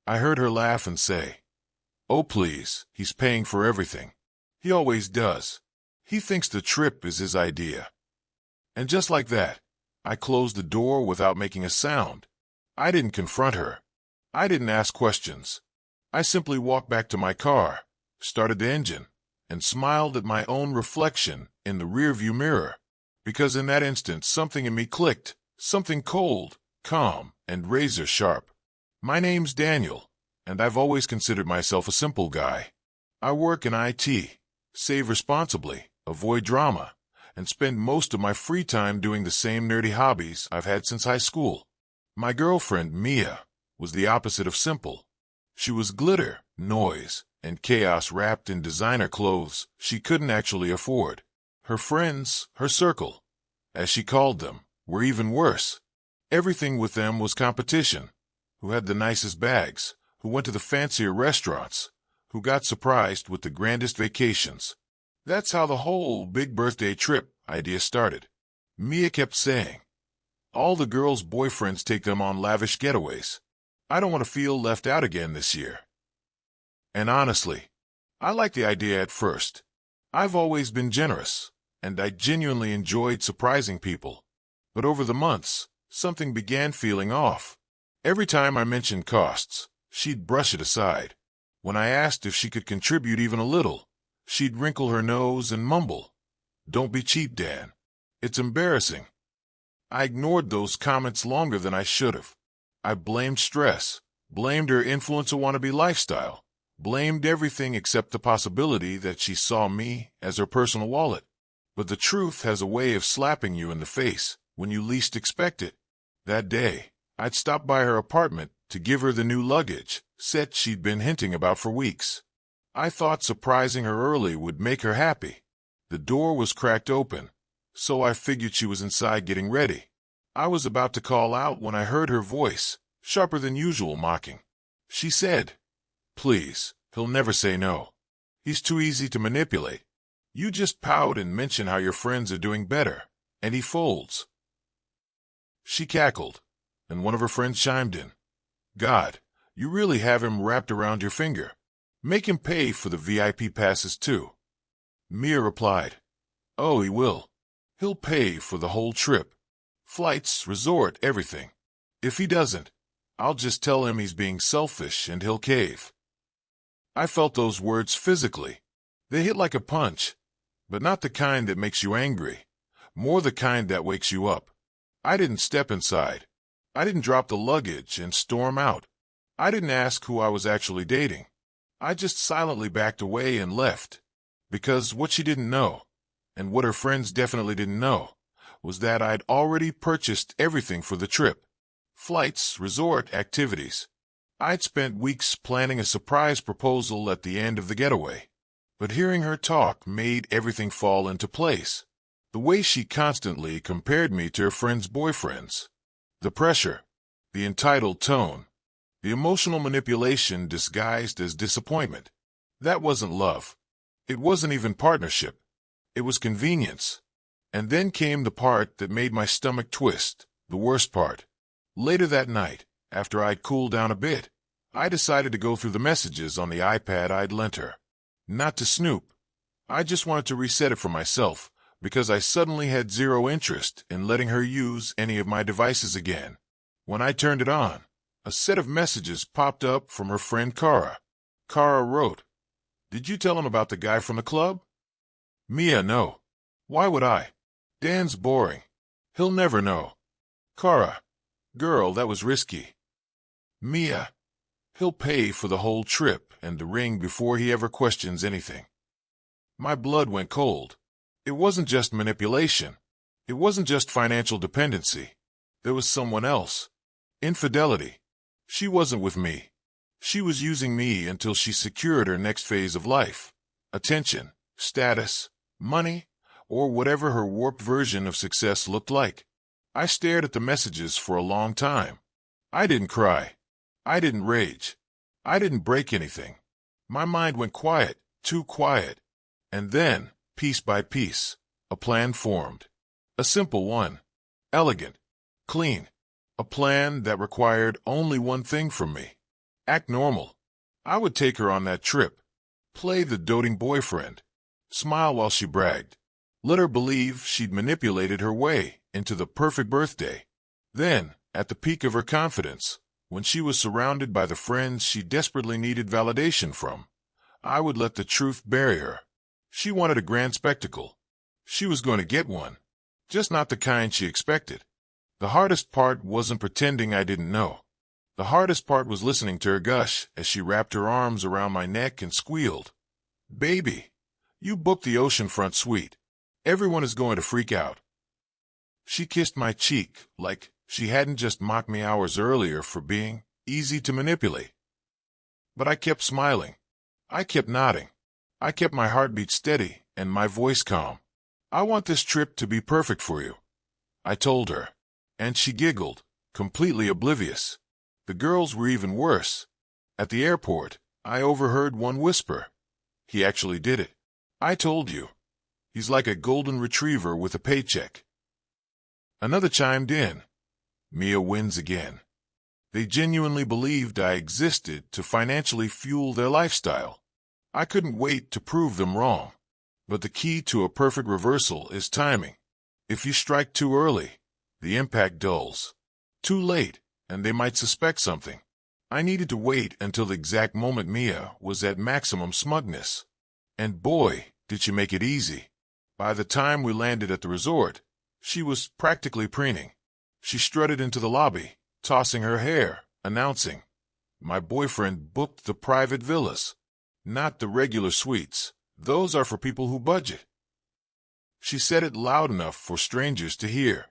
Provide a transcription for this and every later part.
I heard her laugh and say, "Oh please, he's paying for everything. He always does. He thinks the trip is his idea." And just like that, I closed the door without making a sound. I didn't confront her. I didn't ask questions. I simply walked back to my car, started the engine, and smiled at my own reflection in the rearview mirror. Because in that instant something in me clicked, something cold, calm, and razor sharp. My name's Daniel, and I've always considered myself a simple guy. I work in IT, save responsibly, avoid drama, and spend most of my free time doing the same nerdy hobbies I've had since high school. My girlfriend, Mia, was the opposite of simple. She was glitter, noise, and chaos wrapped in designer clothes she couldn't actually afford. Her friends, her circle, as she called them, were even worse. Everything with them was competition. Who had the nicest bags, who went to the fancier restaurants, who got surprised with the grandest vacations. That's how the whole big birthday trip idea started. Mia kept saying, "All the girls' boyfriends take them on lavish getaways. I don't want to feel left out again this year." And honestly, I liked the idea at first. I've always been generous, and I genuinely enjoyed surprising people. But over the months, something began feeling off. Every time I mentioned costs, she'd brush it aside. When I asked if she could contribute even a little, she'd wrinkle her nose and mumble, "Don't be cheap, Dan. It's embarrassing." I ignored those comments longer than I should have. I blamed stress, blamed her influencer-wannabe lifestyle, blamed everything except the possibility that she saw me as her personal wallet. But the truth has a way of slapping you in the face when you least expect it. That day, I'd stopped by her apartment to give her the new luggage set she'd been hinting about for weeks. I thought surprising her early would make her happy. The door was cracked open, so I figured she was inside getting ready. I was about to call out when I heard her voice, sharper than usual, mocking. She said, "Please, he'll never say no. He's too easy to manipulate. You just pout and mention how your friends are doing better, and he folds." She cackled, and one of her friends chimed in, "God, you really have him wrapped around your finger. Make him pay for the VIP passes too." Mia replied, "Oh, he will. He'll pay for the whole trip. Flights, resort, everything. If he doesn't, I'll just tell him he's being selfish and he'll cave." I felt those words physically. They hit like a punch, but not the kind that makes you angry, more the kind that wakes you up. I didn't step inside. I didn't drop the luggage and storm out. I didn't ask who I was actually dating. I just silently backed away and left. Because what she didn't know, and what her friends definitely didn't know, was that I'd already purchased everything for the trip. Flights, resort, activities. I'd spent weeks planning a surprise proposal at the end of the getaway. But hearing her talk made everything fall into place. The way she constantly compared me to her friends' boyfriends. The pressure, the entitled tone, the emotional manipulation disguised as disappointment. That wasn't love. It wasn't even partnership. It was convenience. And then came the part that made my stomach twist, the worst part. Later that night, after I'd cooled down a bit, I decided to go through the messages on the iPad I'd lent her. Not to snoop. I just wanted to reset it for myself, because I suddenly had zero interest in letting her use any of my devices again. When I turned it on, a set of messages popped up from her friend Kara. Kara wrote, "Did you tell him about the guy from the club?" Mia, no. Why would I? Dan's boring. He'll never know. Kara, girl, that was risky. Mia, he'll pay for the whole trip and the ring before he ever questions anything. My blood went cold. It wasn't just manipulation. It wasn't just financial dependency. There was someone else. Infidelity. She wasn't with me. She was using me until she secured her next phase of life. Attention, status, money, or whatever her warped version of success looked like. I stared at the messages for a long time. I didn't cry. I didn't rage. I didn't break anything. My mind went quiet, too quiet. And then, piece by piece, a plan formed. A simple one. Elegant. Clean. A plan that required only one thing from me. Act normal. I would take her on that trip. Play the doting boyfriend. Smile while she bragged. Let her believe she'd manipulated her way into the perfect birthday. Then, at the peak of her confidence, when she was surrounded by the friends she desperately needed validation from, I would let the truth bury her. She wanted a grand spectacle. She was going to get one, just not the kind she expected. The hardest part wasn't pretending I didn't know. The hardest part was listening to her gush as she wrapped her arms around my neck and squealed, "Baby, you booked the oceanfront suite. Everyone is going to freak out." She kissed my cheek like she hadn't just mocked me hours earlier for being easy to manipulate. But I kept smiling. I kept nodding. I kept my heartbeat steady and my voice calm. "I want this trip to be perfect for you," I told her. And she giggled, completely oblivious. The girls were even worse. At the airport, I overheard one whisper, "He actually did it. I told you. He's like a golden retriever with a paycheck." Another chimed in, "Mia wins again." They genuinely believed I existed to financially fuel their lifestyle. I couldn't wait to prove them wrong. But the key to a perfect reversal is timing. If you strike too early, the impact dulls. Too late, and they might suspect something. I needed to wait until the exact moment Mia was at maximum smugness. And boy, did she make it easy. By the time we landed at the resort, she was practically preening. She strutted into the lobby, tossing her hair, announcing, "My boyfriend booked the private villas, not the regular suites. Those are for people who budget." She said it loud enough for strangers to hear.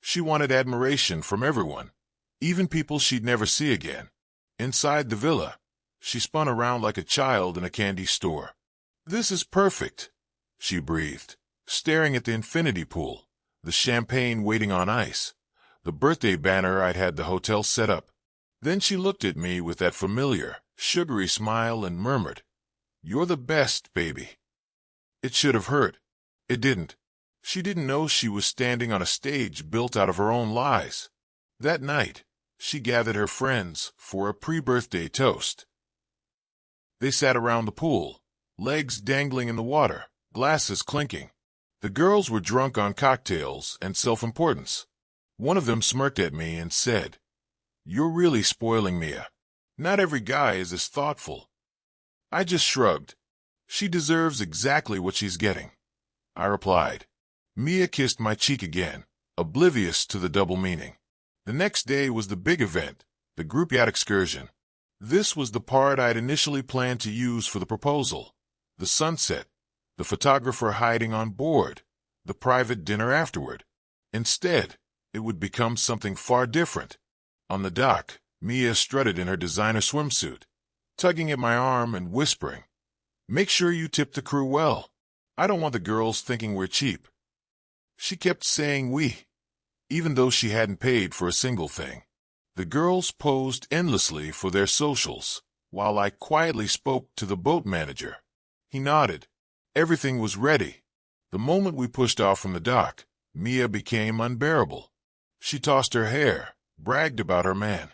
She wanted admiration from everyone, even people she'd never see again. Inside the villa, she spun around like a child in a candy store. "This is perfect," she breathed, staring at the infinity pool, the champagne waiting on ice, the birthday banner I'd had the hotel set up. Then she looked at me with that familiar, sugary smile and murmured, "You're the best, baby." It should have hurt. It didn't. She didn't know she was standing on a stage built out of her own lies. That night, she gathered her friends for a pre-birthday toast. They sat around the pool, legs dangling in the water, glasses clinking. The girls were drunk on cocktails and self-importance. One of them smirked at me and said, "You're really spoiling Mia. Not every guy is as thoughtful." I just shrugged. "She deserves exactly what she's getting," I replied. Mia kissed my cheek again, oblivious to the double meaning. The next day was the big event, the group yacht excursion. This was the part I'd initially planned to use for the proposal. The sunset, the photographer hiding on board, the private dinner afterward. Instead, it would become something far different. On the dock, Mia strutted in her designer swimsuit, tugging at my arm and whispering, "Make sure you tip the crew well. I don't want the girls thinking we're cheap." She kept saying we, even though she hadn't paid for a single thing. The girls posed endlessly for their socials, while I quietly spoke to the boat manager. He nodded. Everything was ready. The moment we pushed off from the dock, Mia became unbearable. She tossed her hair, bragged about her man,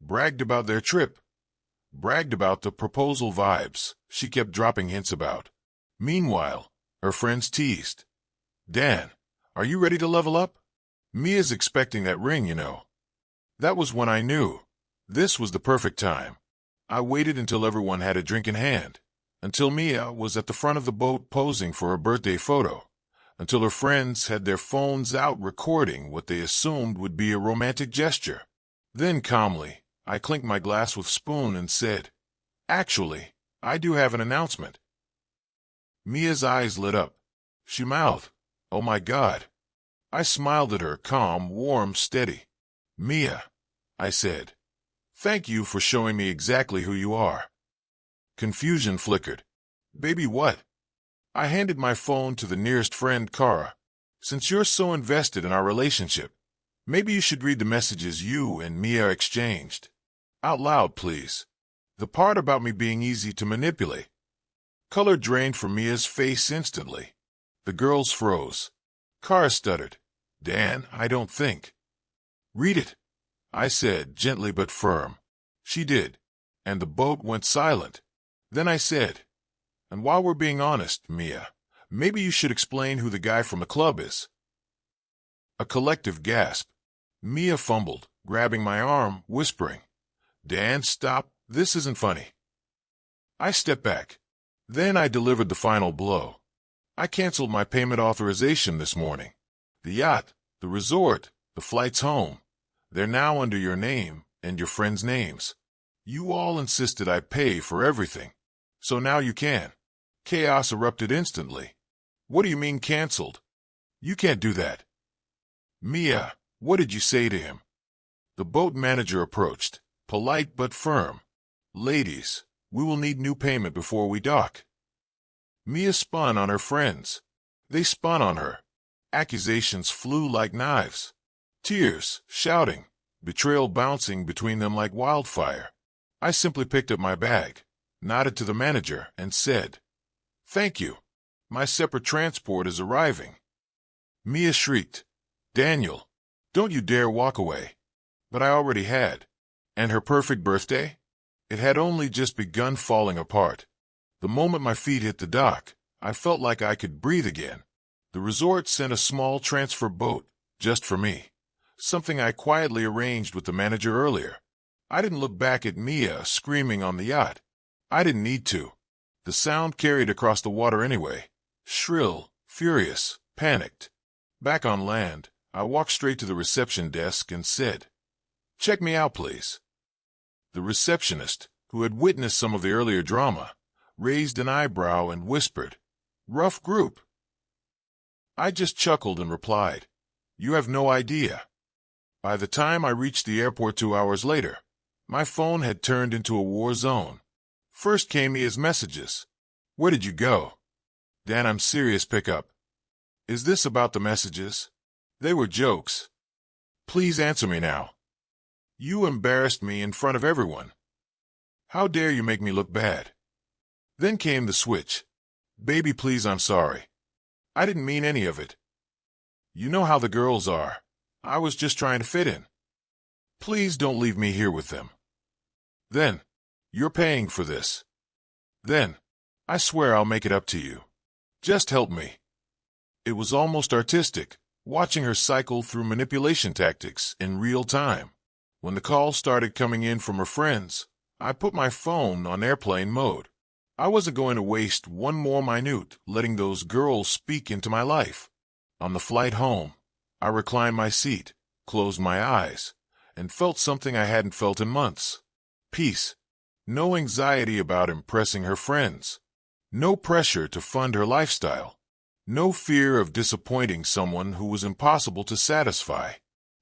bragged about their trip, bragged about the proposal vibes she kept dropping hints about. Meanwhile, her friends teased, "Dan, are you ready to level up? Mia's expecting that ring, you know." That was when I knew. This was the perfect time. I waited until everyone had a drink in hand, until Mia was at the front of the boat posing for her birthday photo, until her friends had their phones out recording what they assumed would be a romantic gesture. Then calmly, I clinked my glass with spoon and said, "Actually, I do have an announcement." Mia's eyes lit up. She mouthed, "Oh my God." I smiled at her, calm, warm, steady. "Mia," I said, "thank you for showing me exactly who you are." Confusion flickered. "Baby, what?" I handed my phone to the nearest friend, Kara. "Since you're so invested in our relationship, maybe you should read the messages you and Mia exchanged. Out loud, please. The part about me being easy to manipulate." Color drained from Mia's face instantly. The girls froze. Kara stuttered, "Dan, I don't think." "Read it," I said, gently but firm. She did. and the boat went silent. Then I said, "And while we're being honest, Mia, maybe you should explain who the guy from the club is." A collective gasp. Mia fumbled, grabbing my arm, whispering, "Dan, stop, this isn't funny." I stepped back. Then I delivered the final blow. I canceled my payment authorization this morning. The yacht, the resort, the flights home, they're now under your name and your friends' names. You all insisted I pay for everything. So now you can. Chaos erupted instantly. "What do you mean canceled? You can't do that." "Mia, what did you say to him?" The boat manager approached, polite but firm. "Ladies, we will need new payment before we dock." Mia spun on her friends. They spun on her. Accusations flew like knives. Tears, shouting, betrayal bouncing between them like wildfire. I simply picked up my bag, nodded to the manager, and said, "Thank you. My separate transport is arriving." Mia shrieked, "Daniel, don't you dare walk away." But I already had. And her perfect birthday? It had only just begun falling apart. The moment my feet hit the dock, I felt like I could breathe again. The resort sent a small transfer boat, just for me. Something I quietly arranged with the manager earlier. I didn't look back at Mia screaming on the yacht. I didn't need to. The sound carried across the water anyway. Shrill, furious, panicked. Back on land, I walked straight to the reception desk and said, "Check me out, please." The receptionist, who had witnessed some of the earlier drama, raised an eyebrow and whispered, "Rough group." I just chuckled and replied, "You have no idea." By the time I reached the airport 2 hours later, my phone had turned into a war zone. First came Mia's messages. "Where did you go?" "Dan, I'm serious, pick up." "Is this about the messages?" "They were jokes." "Please answer me now." "You embarrassed me in front of everyone." "How dare you make me look bad?" Then came the switch. "Baby, please, I'm sorry. I didn't mean any of it. You know how the girls are. I was just trying to fit in. Please don't leave me here with them." Then, "You're paying for this." Then, "I swear I'll make it up to you. Just help me." It was almost artistic, watching her cycle through manipulation tactics in real time. When the calls started coming in from her friends, I put my phone on airplane mode. I wasn't going to waste one more minute letting those girls speak into my life. On the flight home, I reclined my seat, closed my eyes, and felt something I hadn't felt in months. Peace. No anxiety about impressing her friends. No pressure to fund her lifestyle. No fear of disappointing someone who was impossible to satisfy.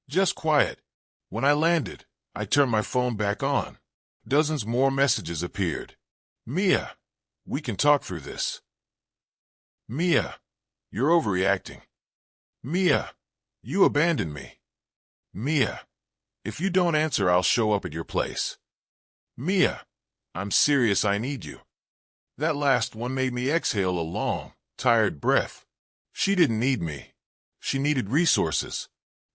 Just quiet. When I landed, I turned my phone back on. Dozens more messages appeared. "Mia, we can talk through this." "Mia, you're overreacting." "Mia, you abandoned me." "Mia, if you don't answer, I'll show up at your place." "Mia, I'm serious, I need you." That last one made me exhale a long, tired breath. She didn't need me. She needed resources.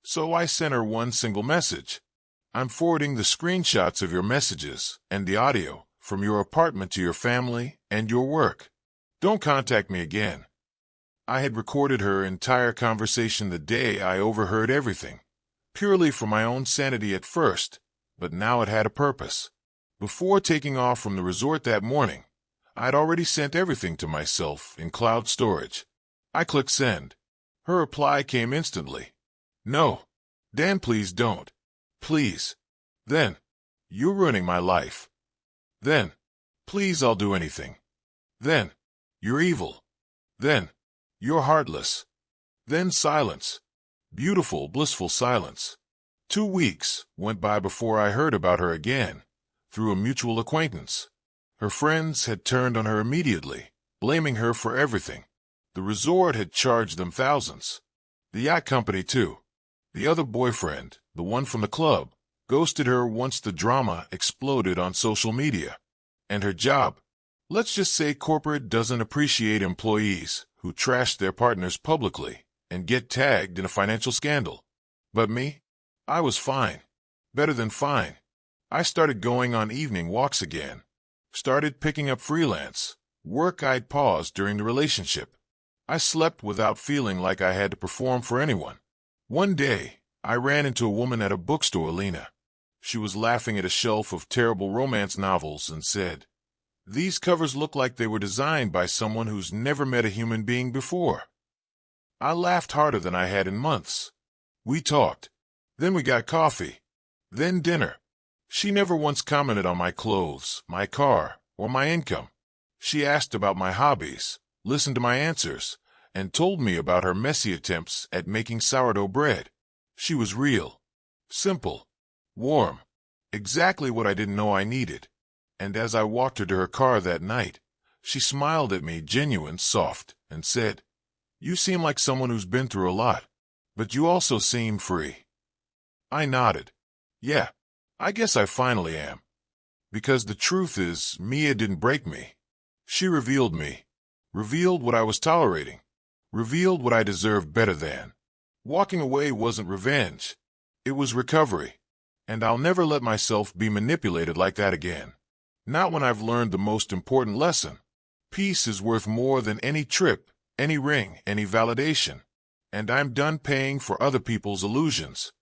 So I sent her one single message. "I'm forwarding the screenshots of your messages and the audio from your apartment to your family and your work. Don't contact me again." I had recorded her entire conversation the day I overheard everything, purely for my own sanity at first, but now it had a purpose. Before taking off from the resort that morning, I'd already sent everything to myself in cloud storage. I clicked send. Her reply came instantly. "No. Dan, please don't. Please." Then, "You're ruining my life." Then, "Please, I'll do anything." Then, "You're evil." Then, "You're heartless." Then silence. Beautiful, blissful silence. 2 weeks went by before I heard about her again, through a mutual acquaintance. Her friends had turned on her immediately, blaming her for everything. The resort had charged them thousands. The yacht company, too. The other boyfriend, the one from the club, ghosted her once the drama exploded on social media. And her job? Let's just say corporate doesn't appreciate employees who trash their partners publicly and get tagged in a financial scandal. But me? I was fine. Better than fine. I started going on evening walks again. Started picking up freelance work I'd paused during the relationship. I slept without feeling like I had to perform for anyone. One day, I ran into a woman at a bookstore, Lena. She was laughing at a shelf of terrible romance novels and said, "These covers look like they were designed by someone who's never met a human being before." I laughed harder than I had in months. We talked. Then we got coffee. Then dinner. She never once commented on my clothes, my car, or my income. She asked about my hobbies, listened to my answers, and told me about her messy attempts at making sourdough bread. She was real, simple, warm, exactly what I didn't know I needed. And as I walked her to her car that night, she smiled at me, genuine, soft, and said, "You seem like someone who's been through a lot, but you also seem free." I nodded. Yeah, I guess I finally am. Because the truth is, Mia didn't break me. She revealed me. Revealed what I was tolerating. Revealed what I deserved better than. Walking away wasn't revenge. It was recovery. And I'll never let myself be manipulated like that again. Not when I've learned the most important lesson. Peace is worth more than any trip, any ring, any validation. And I'm done paying for other people's illusions.